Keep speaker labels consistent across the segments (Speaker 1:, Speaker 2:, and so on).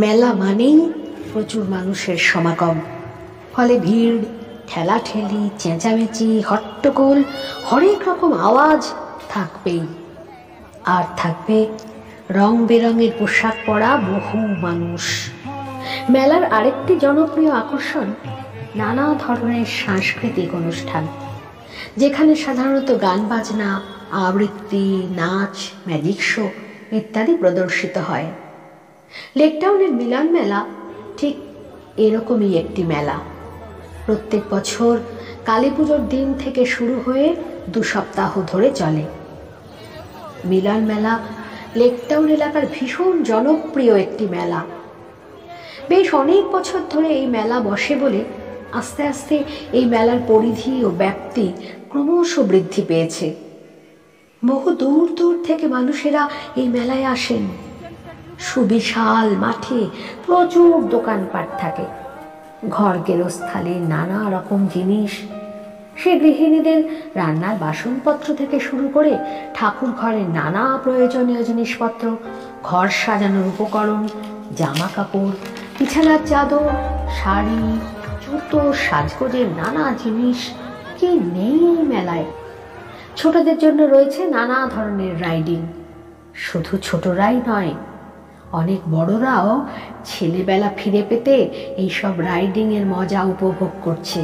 Speaker 1: মেলা মানেই প্রচুর মানুষের সমাগম, ফলে ভিড়, ঠেলাঠেলি, চেঁচামেচি, হট্টগোল, হরেক রকম আওয়াজ থাকবেই। আর থাকবে রং বেরঙের পোশাক পরা বহু মানুষ। মেলার আরেকটি জনপ্রিয় আকর্ষণ নানা ধরনের সাংস্কৃতিক অনুষ্ঠান, যেখানে সাধারণত গান বাজনা, আবৃত্তি, নাচ, ম্যাজিক শো ইত্যাদি প্রদর্শিত হয়। লেকটাউনের মিলন মেলা ঠিক এরকমই একটি মেলা। প্রত্যেক বছর কালী পুজোর দিন থেকে শুরু হয়ে 2 সপ্তাহ ধরে চলে। মিলন মেলা লেকটাউন এলাকার ভীষণ জনপ্রিয় একটি মেলা। বেশ অনেক বছর ধরে এই মেলা বসে বলে আস্তে আস্তে এই মেলার পরিধি ও ব্যাপ্তি ক্রমশ বৃদ্ধি পেয়েছে। বহু দূর দূর থেকে মানুষেরা এই মেলায় আসেন। সুবিশাল মাঠে প্রচুর দোকানপাট থাকে, ঘর গেরস্থালির নানা রকম জিনিস, সে গৃহিণীদের রান্নার বাসনপত্র থেকে শুরু করে ঠাকুর ঘরের নানা প্রয়োজনীয় জিনিসপত্র, ঘর সাজানোর উপকরণ, জামা কাপড়, বিছানার চাদর, শাড়ি, জুতো, সাজগোজের নানা জিনিস কি নেই মেলায়। ছোটদের জন্য রয়েছে নানা ধরনের রাইডিং। শুধু ছোটরাই নয়, অনেক বড়রাও ছেলেবেলা ফিরে পেতে এইসব রাইডিংয়ের মজা উপভোগ করছে।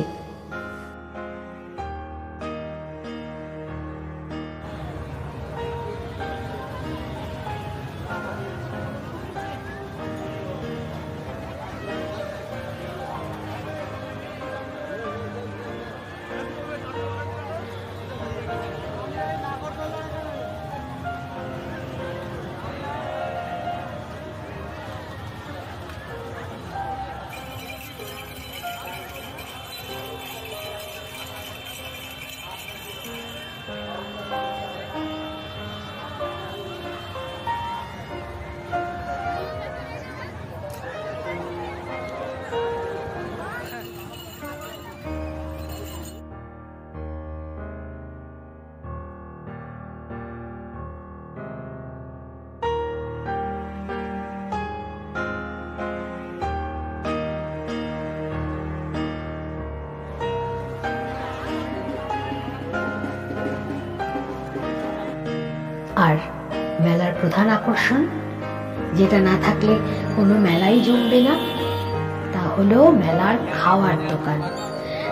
Speaker 1: আর মেলার প্রধান আকর্ষণ, যেটা না থাকলে কোনো মেলাই জমবে না, তা হলো মেলার খাওয়ার দোকান।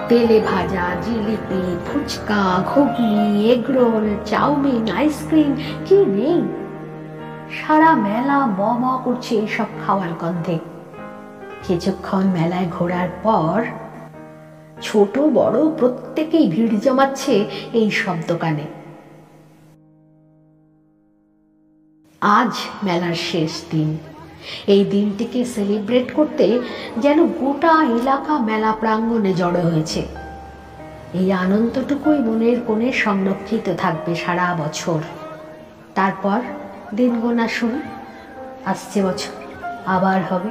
Speaker 1: তেলে ভাজা, জিলিপি, ফুচকা, ঘুগনি, এগরোল, চাউমিন, আইসক্রিম, কি নেই। সারা মেলা ম ম করছে এইসব খাওয়ার গন্ধে। কিছুক্ষণ মেলায় ঘোরার পর ছোট বড় প্রত্যেকেই ভিড় জমাচ্ছে এই সব দোকানে। আজ মেলার শেষ দিন। এই দিনটিকে সেলিব্রেট করতে যেন গোটা এলাকা মেলা প্রাঙ্গণে জড়ো হয়েছে। এই আনন্দটুকুই মনের কোণে সংরক্ষিত থাকবে সারা বছর। তারপর দিন গোনা শুরু, আসছে বছর আবার হবে।